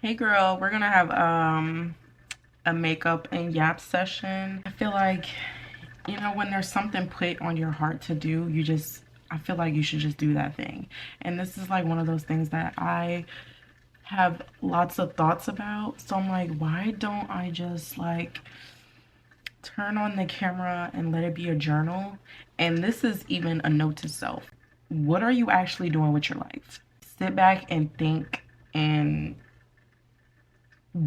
Hey girl, we're gonna have a makeup and yap session. I feel like, when there's something put on your heart to do, I feel like you should just do that thing. And this is like one of those things that I have lots of thoughts about. So I'm like, why don't I just like turn on the camera and let it be a journal? And this is even a note to self. What are you actually doing with your life? Sit back and think and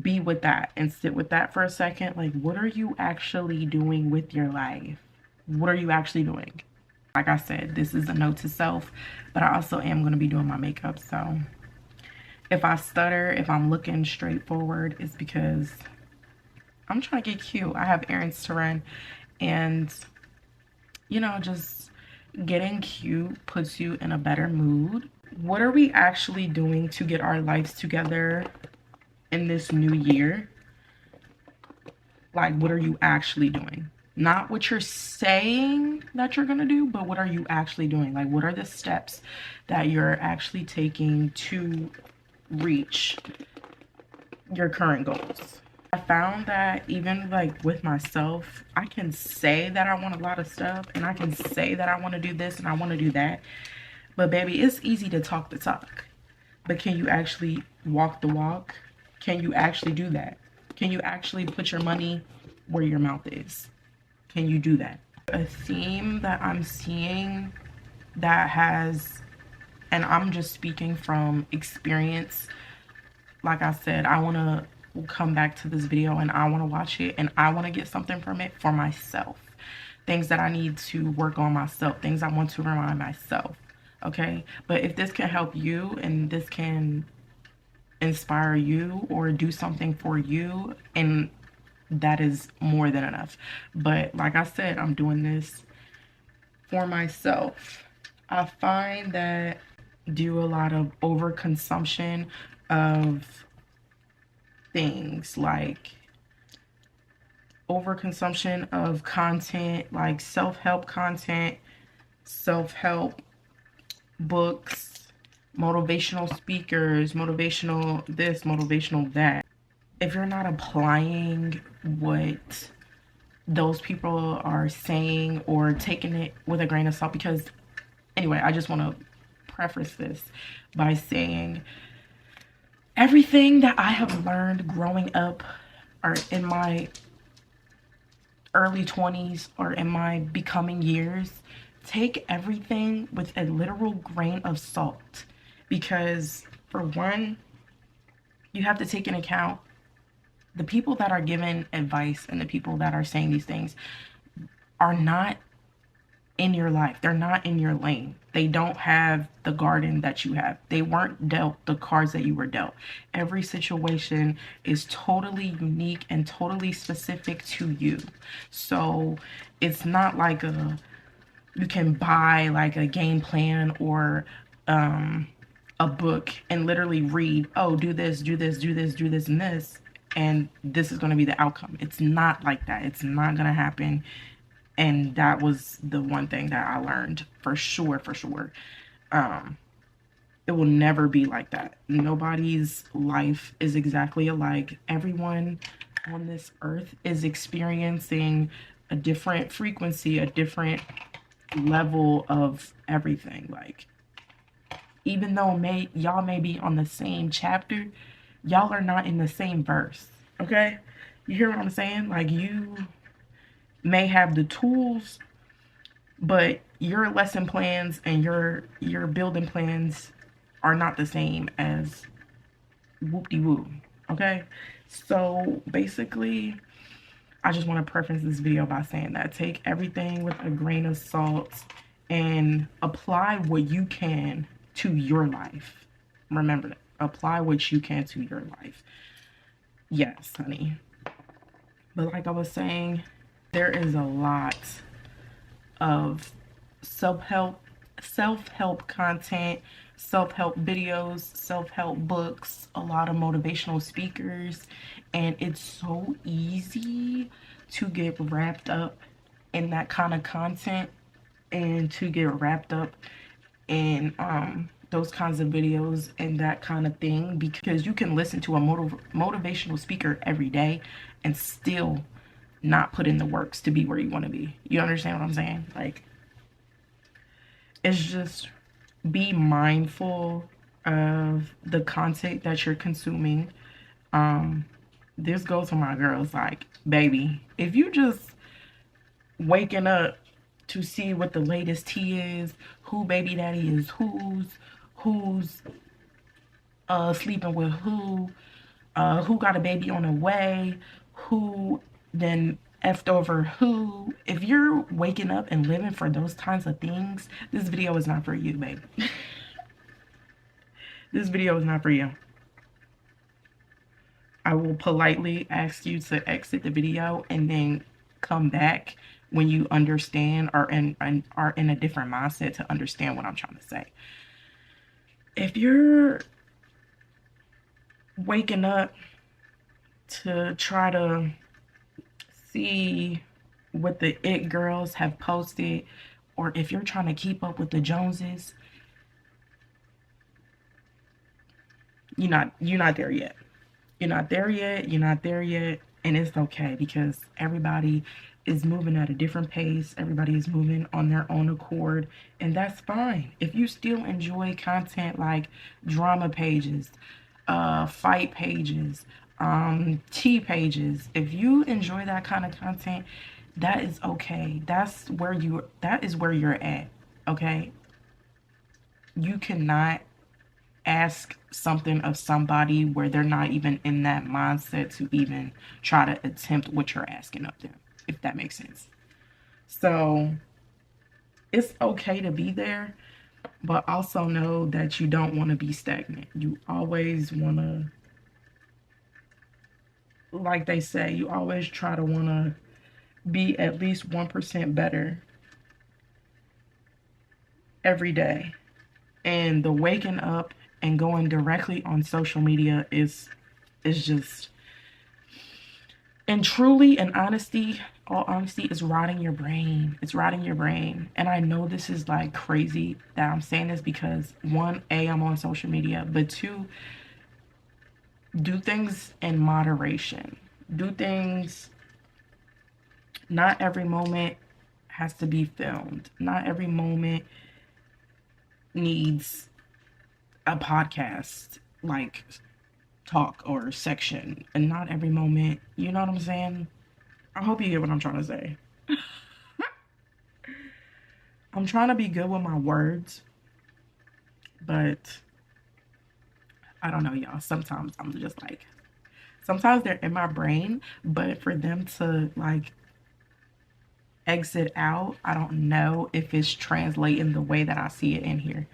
be with that and sit with that for a second. Like, what are you actually doing with your life? What are you actually doing? Like I said, this is a note to self, but I also am going to be doing my makeup. So if I stutter, if I'm looking straight forward, it's because I'm trying to get cute. I have errands to run, and just getting cute puts you in a better mood. What are we actually doing to get our lives together in this new year? Like, what are you actually doing? Not what you're saying that you're gonna do, but what are you actually doing? Like, what are the steps that you're actually taking to reach your current goals? I found that even like with myself, I can say that I want a lot of stuff and I can say that I want to do this and I want to do that. But baby, it's easy to talk the talk. But can you actually walk the walk? Can you actually do that? Can you actually put your money where your mouth is? Can you do that? A theme that I'm seeing that has, and I'm just speaking from experience, like I said, I want to come back to this video and I want to watch it and I want to get something from it for myself. Things that I need to work on myself, things I want to remind myself. Okay? But if this can help you and this can inspire you or do something for you, and that is more than enough. But like I said, I'm doing this for myself. I find that do a lot of overconsumption of things, like overconsumption of content, like self-help content, self-help books, motivational speakers, motivational this, motivational that. If you're not applying what those people are saying or taking it with a grain of salt, because anyway, I just want to preface this by saying everything that I have learned growing up or in my early 20s or in my becoming years, take everything with a literal grain of salt. Because for one, you have to take into account the people that are giving advice and the people that are saying these things are not in your life. They're not in your lane. They don't have the garden that you have. They weren't dealt the cards that you were dealt. Every situation is totally unique and totally specific to you. So it's not like you can buy like a game plan or a book and literally read, oh, do this, do this, do this, do this, and this is going to be the outcome. It's not like that. It's not going to happen. And that was the one thing that I learned for sure, for sure. It will never be like that. Nobody's life is exactly alike. Everyone on this earth is experiencing a different frequency, a different level of everything. Like, even though y'all may be on the same chapter, y'all are not in the same verse. Okay? You hear what I'm saying? Like, you may have the tools, but your lesson plans and your building plans are not the same as whoop-de-woo. Okay? So basically, I just want to preface this video by saying that take everything with a grain of salt and apply what you can to your life. Remember that. Apply what you can to your life. Yes, honey. But like I was saying, there is a lot of self-help content, self-help videos, self-help books, a lot of motivational speakers, and it's so easy to get wrapped up in that kind of content and to get wrapped up in those kinds of videos and that kind of thing, because you can listen to a motivational speaker every day and still not put in the works to be where you want to be. You understand what I'm saying? Like, it's just, be mindful of the content that you're consuming. This goes for my girls. Like, baby, if you just waking up to see what the latest tea is, who baby daddy is, who's sleeping with who got a baby on the way, who then effed over who. If you're waking up and living for those kinds of things, this video is not for you, babe. This video is not for you. I will politely ask you to exit the video and then come back when you understand or are in a different mindset to understand what I'm trying to say. If you're waking up to try to see what the it girls have posted, or if you're trying to keep up with the Joneses, you're not there yet. You're not there yet. You're not there yet. And it's okay, because everybody is moving at a different pace. Everybody is moving on their own accord. And that's fine. If you still enjoy content like drama pages, fight pages, tea pages, if you enjoy that kind of content, that is okay. That is where you're at. Okay? You cannot ask something of somebody where they're not even in that mindset to even try to attempt what you're asking of them, if that makes sense. So it's okay to be there, but also know that you don't want to be stagnant. You always want to, like they say, you always try to want to be at least 1% better every day. And the waking up and going directly on social media is just, and truly, in honesty, all honesty, is rotting your brain. It's rotting your brain. And I know this is like crazy that I'm saying this, because one, I'm on social media, but two, do things in moderation. Do things, not every moment has to be filmed. Not every moment needs a podcast like talk or section, and not every moment, you know what I'm saying? I hope you get what I'm trying to say. I'm trying to be good with my words, but I don't know, y'all. Sometimes I'm just like, sometimes they're in my brain, but for them to like exit out, I don't know if it's translating the way that I see it in here.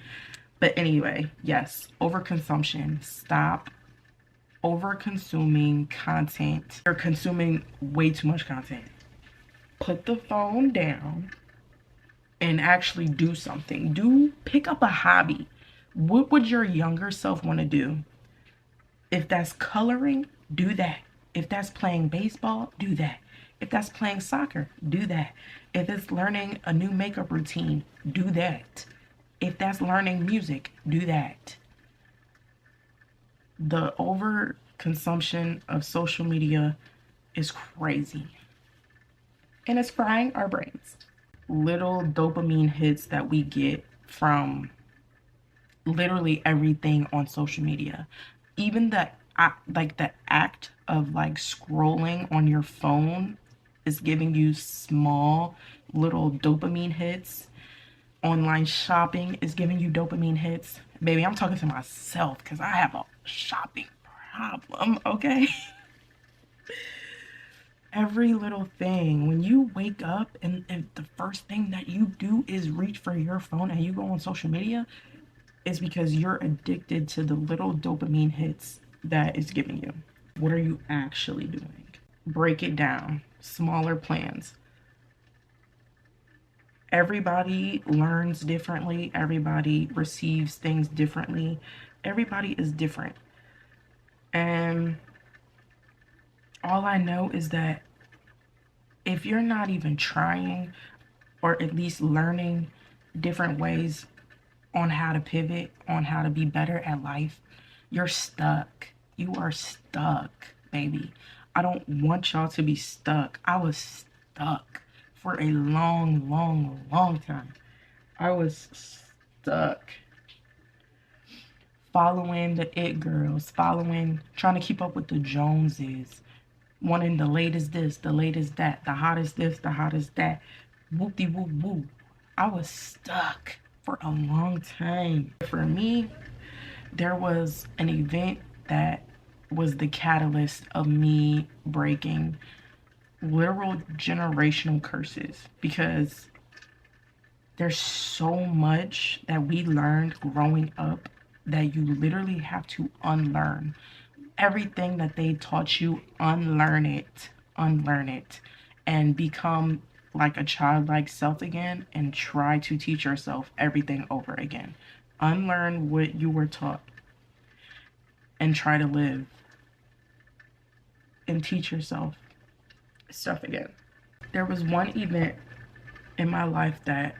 But anyway, yes, overconsumption. Stop over-consuming content. You're consuming way too much content. Put the phone down and actually do something. Pick up a hobby. What would your younger self want to do? If that's coloring, do that. If that's playing baseball, do that. If that's playing soccer, do that. If it's learning a new makeup routine, do that. If that's learning music, do that. The overconsumption of social media is crazy. And it's frying our brains. Little dopamine hits that we get from literally everything on social media. Even the act of like scrolling on your phone is giving you small little dopamine hits. Online shopping is giving you dopamine hits. Baby, I'm talking to myself because I have a shopping problem, okay? Every little thing. When you wake up and the first thing that you do is reach for your phone and you go on social media, it's because you're addicted to the little dopamine hits that it's giving you. What are you actually doing? Break it down. Smaller plans. Everybody learns differently. Everybody receives things differently. Everybody is different. And all I know is that if you're not even trying or at least learning different ways on how to pivot, on how to be better at life, you're stuck. You are stuck, baby. I don't want y'all to be stuck. I was stuck for a long, long, long time. I was stuck following the it girls, trying to keep up with the Joneses, wanting the latest this, the latest that, the hottest this, the hottest that. Whoop-de whoop whoop. I was stuck for a long time. For me, there was an event that was the catalyst of me breaking literal generational curses, because there's so much that we learned growing up that you literally have to unlearn. Everything that they taught you, unlearn it, and become like a childlike self again and try to teach yourself everything over again. Unlearn what you were taught and try to live and teach yourself stuff again. There was one event in my life that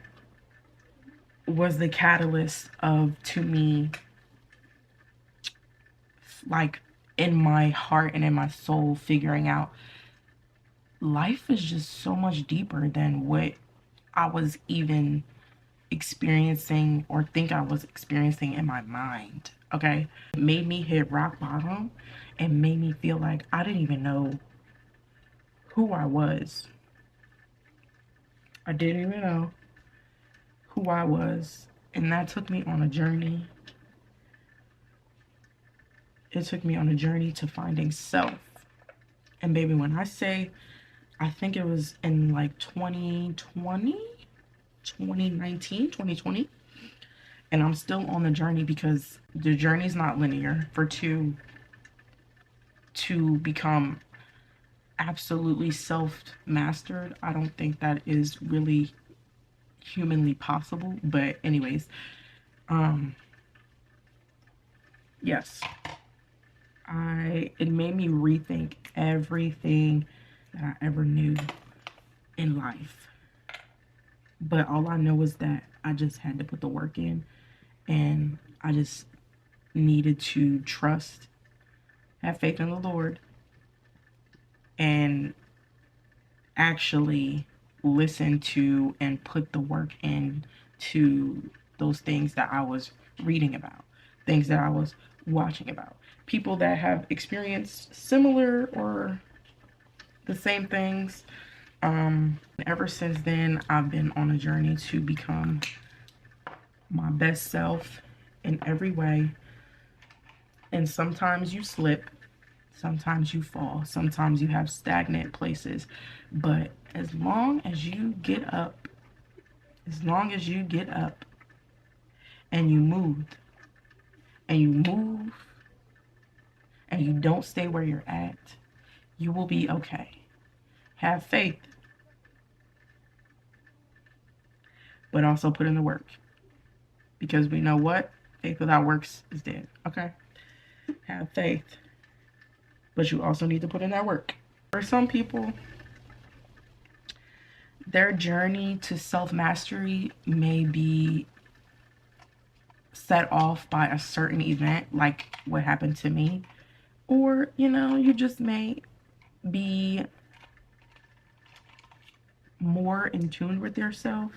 was the catalyst of, to me, like in my heart and in my soul, figuring out life is just so much deeper than what I was even experiencing or think I was experiencing in my mind. Okay, it made me hit rock bottom and made me feel like I didn't even know who I was. I didn't even know who I was, and that took me on a journey. It took me on a journey to finding self. And baby, when I say, I think it was in like 2020, 2019, 2020. And I'm still on the journey, because the journey is not linear. To become absolutely self-mastered, I don't think that is really humanly possible. But anyways, yes, it made me rethink everything that I ever knew in life. But all I know is that I just had to put the work in, and I just needed to trust, have faith in the Lord, and actually listen to and put the work in to those things that I was reading about, things that I was watching about, people that have experienced similar or the same things. Ever since then, I've been on a journey to become my best self in every way. And sometimes you slip, sometimes you fall, sometimes you have stagnant places. But as long as you get up, and you move, and you don't stay where you're at, you will be okay. Have faith, but also put in the work. Because we know what? Faith without works is dead. Okay? Have faith, but you also need to put in that work. For some people, their journey to self-mastery may be set off by a certain event, like what happened to me. Or, you just may be more in tune with yourself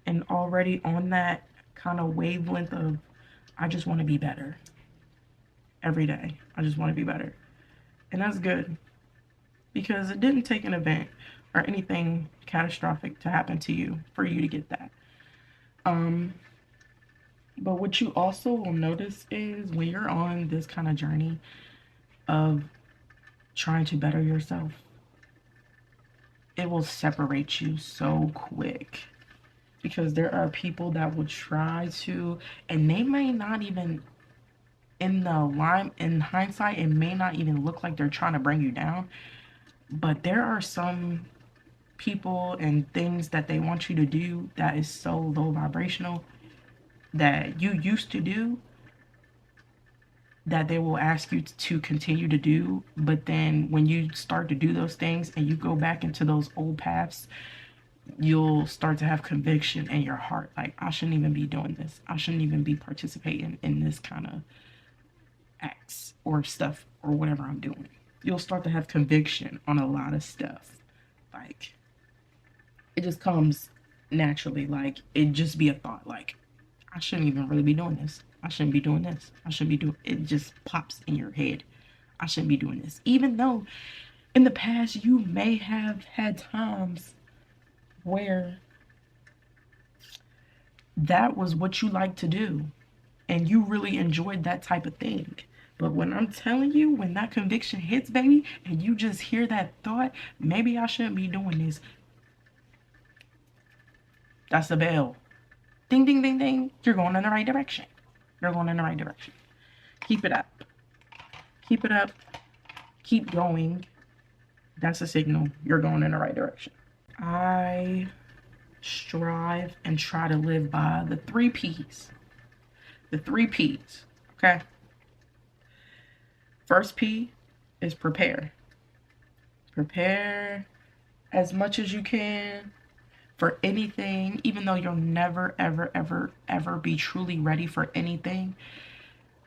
and already on that kind of wavelength of, I just want to be better every day. I just want to be better. And that's good, because it didn't take an event or anything catastrophic to happen to you for you to get that. But what you also will notice is when you're on this kind of journey of trying to better yourself, it will separate you so quick. Because there are people that will try to, and they may not even, in hindsight, it may not even look like they're trying to bring you down. But there are some people and things that they want you to do that is so low vibrational that you used to do, that they will ask you to continue to do. But then when you start to do those things and you go back into those old paths, you'll start to have conviction in your heart. Like, I shouldn't even be doing this. I shouldn't even be participating in this kind of acts or stuff or whatever I'm doing. You'll start to have conviction on a lot of stuff. Like, it just comes naturally. Like, it just be a thought. Like, I shouldn't even really be doing this. I shouldn't be doing this. I shouldn't be doing it. Just pops in your head. I shouldn't be doing this. Even though in the past you may have had times where that was what you like to do and you really enjoyed that type of thing. But when I'm telling you, when that conviction hits, baby, and you just hear that thought, maybe I shouldn't be doing this. That's the bell. Ding, ding, ding, ding. You're going in the right direction. You're going in the right direction. Keep it up. Keep it up. Keep going. That's a signal. You're going in the right direction. I strive and try to live by the 3 P's. The 3 P's. Okay? First P is prepare. Prepare as much as you can for anything, even though you'll never, ever, ever, ever be truly ready for anything.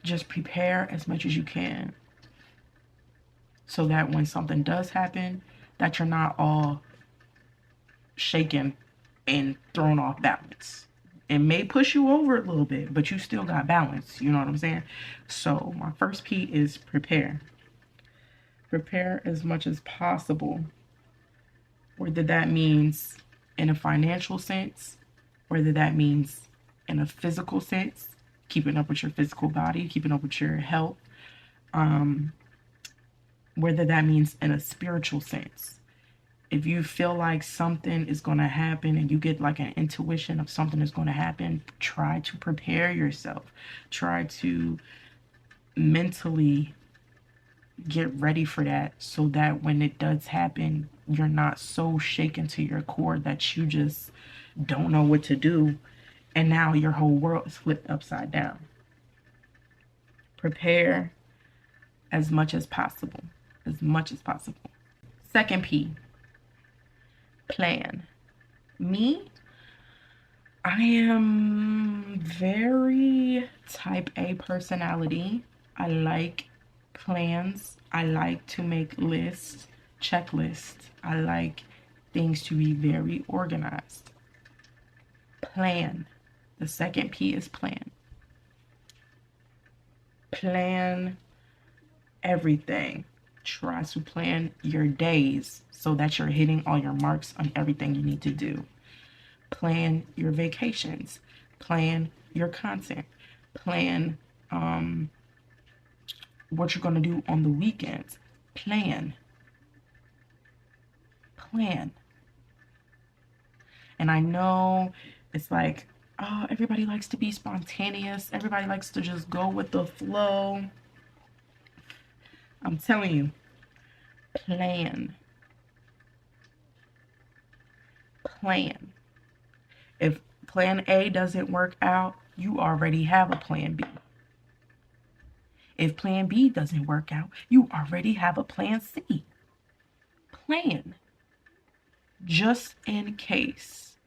Just prepare as much as you can so that when something does happen, that you're not all shaken and thrown off balance. It may push you over a little bit, but you still got balance. You know what I'm saying? So my first P is prepare. Prepare as much as possible. Whether that means in a financial sense, whether that means in a physical sense, keeping up with your physical body, keeping up with your health, whether that means in a spiritual sense. If you feel like something is going to happen and you get like an intuition of something is going to happen, try to prepare yourself. Try to mentally get ready for that so that when it does happen, you're not so shaken to your core that you just don't know what to do. And now your whole world is flipped upside down. Prepare as much as possible. As much as possible. Second P. Plan. Me, I am very type A personality. I like plans. I like to make lists, checklists. I like things to be very organized. Plan. The second P is plan. Plan everything. Try to plan your days so that you're hitting all your marks on everything you need to do. Plan your vacations. Plan your content. Plan what you're going to do on the weekends. Plan. And I know it's like, oh, everybody likes to be spontaneous. Everybody likes to just go with the flow. I'm telling you, plan. Plan. If plan A doesn't work out, you already have a plan B. If plan B doesn't work out, you already have a plan C. Plan. Just in case.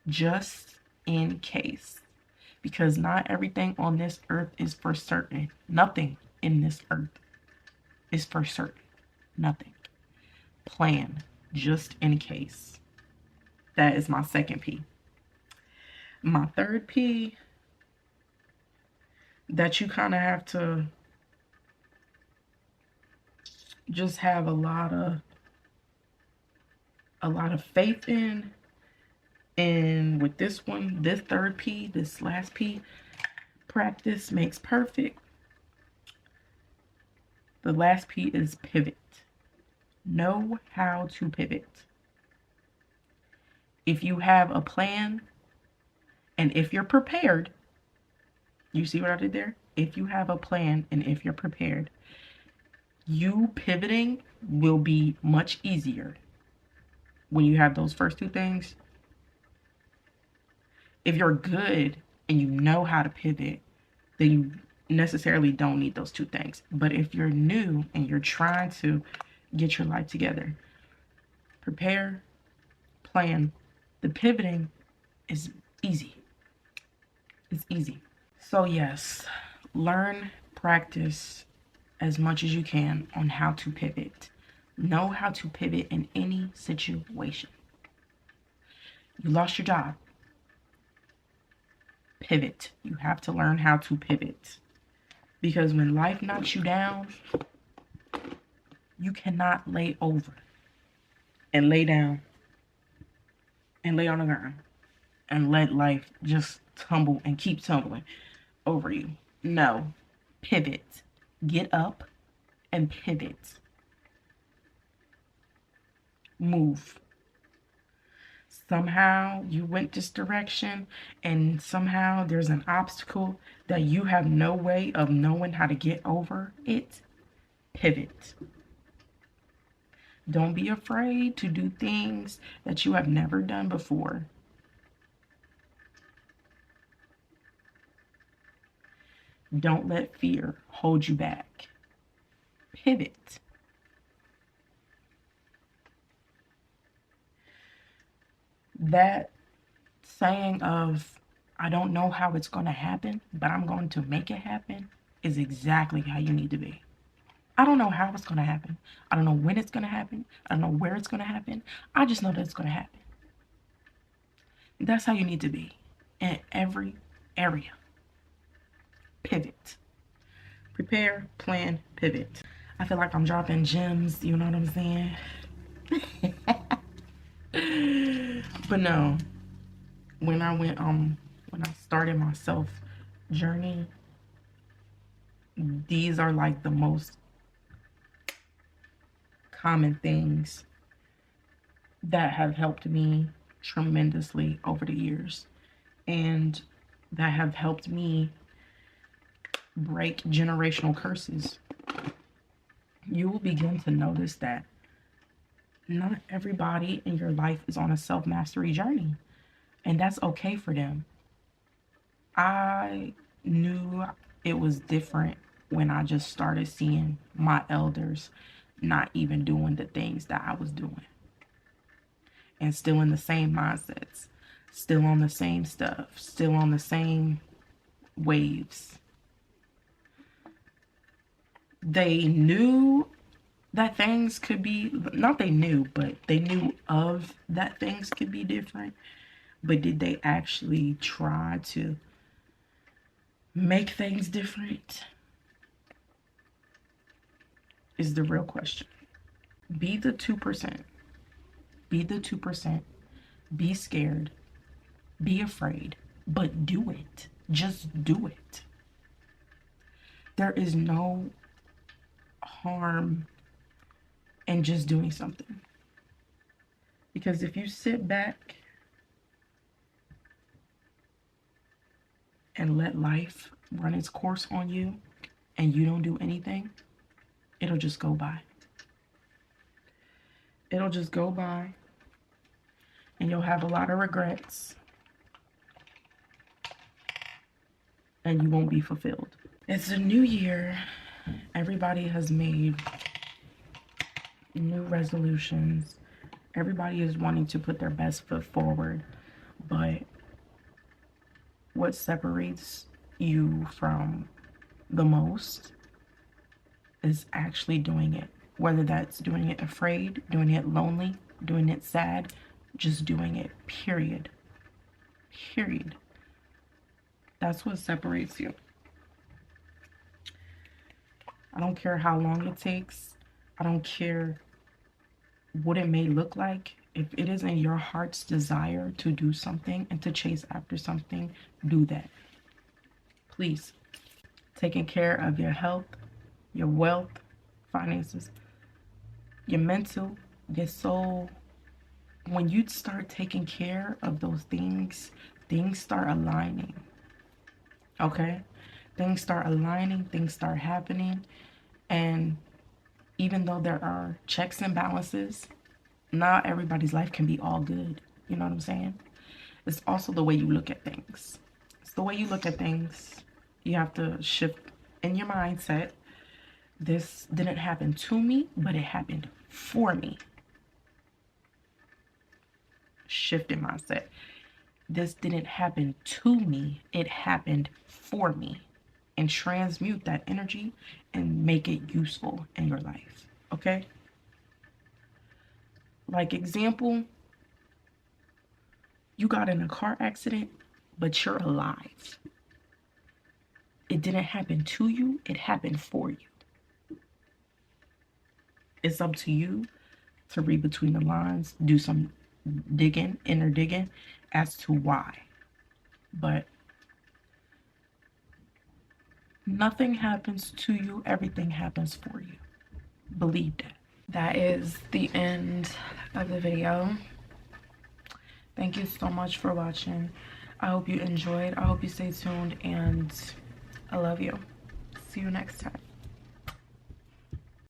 Just in case. Because not everything on this earth is for certain. Nothing in this earth is for certain. Nothing. Plan. Just in case. That is my second P. My third P that you kind of have to just have a lot of faith in. And with this one, this third P, this last P, practice makes perfect. The last P is pivot. Know how to pivot. If you have a plan and if you're prepared, you see what I did there? If you have a plan and if you're prepared, you pivoting will be much easier when you have those first 2 things. If you're good and you know how to pivot, then you necessarily don't need those 2 things. But if you're new and you're trying to get your life together, prepare, plan, The pivoting is easy. It's easy. So yes, learn, practice as much as you can on how to pivot. Know how to pivot in any situation. You lost your job. Pivot. You have to learn how to pivot. Because when life knocks you down, you cannot lay over and lay down and lay on the ground and let life just tumble and keep tumbling over you. No. Pivot. Get up and pivot. Move. Somehow you went this direction and somehow there's an obstacle that you have no way of knowing how to get over it. Pivot. Don't be afraid to do things that you have never done before. Don't let fear hold you back. Pivot. That saying of, I don't know how it's going to happen, but I'm going to make it happen, is exactly how you need to be. I don't know how it's going to happen. I don't know when it's going to happen. I don't know where it's going to happen. I just know that it's going to happen. That's how you need to be in every area. Pivot. Prepare, plan, pivot. I feel like I'm dropping gems, you know what I'm saying? But no, when I started my self journey, these are like the most common things that have helped me tremendously over the years, and that have helped me break generational curses. You will begin to notice that not everybody in your life is on a self-mastery journey, and that's okay for them. I knew it was different when I just started seeing my elders not even doing the things that I was doing, and still in the same mindsets, still on the same stuff, still on the same waves. They knew that things could be, not they knew, but they knew of that things could be different. But did they actually try to make things different? Is the real question. Be the 2%. Be the 2%. Be scared. Be afraid. But do it. Just do it. There is no harm in just doing something. Because if you sit back and let life run its course on you and you don't do anything, it'll just go by. It'll just go by and you'll have a lot of regrets and you won't be fulfilled. It's a new year. Everybody has made new resolutions. Everybody is wanting to put their best foot forward, but what separates you from the most is actually doing it. Whether that's doing it afraid, doing it lonely, doing it sad, just doing it, period. Period. That's what separates you. I don't care how long it takes. I don't care what it may look like. If it is in your heart's desire to do something and to chase after something, do that. Please. Taking care of your health, your wealth, finances, your mental, your soul. When you start taking care of those things, things start aligning. Okay? Things start aligning, things start happening. And even though there are checks and balances, not everybody's life can be all good. You know what I'm saying? It's also the way you look at things. It's the way you look at things. You have to shift in your mindset. This didn't happen to me, but it happened for me. shift in mindset. This didn't happen to me, it happened for me. And transmute that energy and make it useful in your life. Okay? Like example, you got in a car accident, but you're alive. It didn't happen to you, it happened for you. It's up to you to read between the lines, do some digging, inner digging as to why. But nothing happens to you, everything happens for you. Believe that. That is the end of the video. Thank you so much for watching. I hope you enjoyed. I hope you stay tuned, and I love you. See you next time.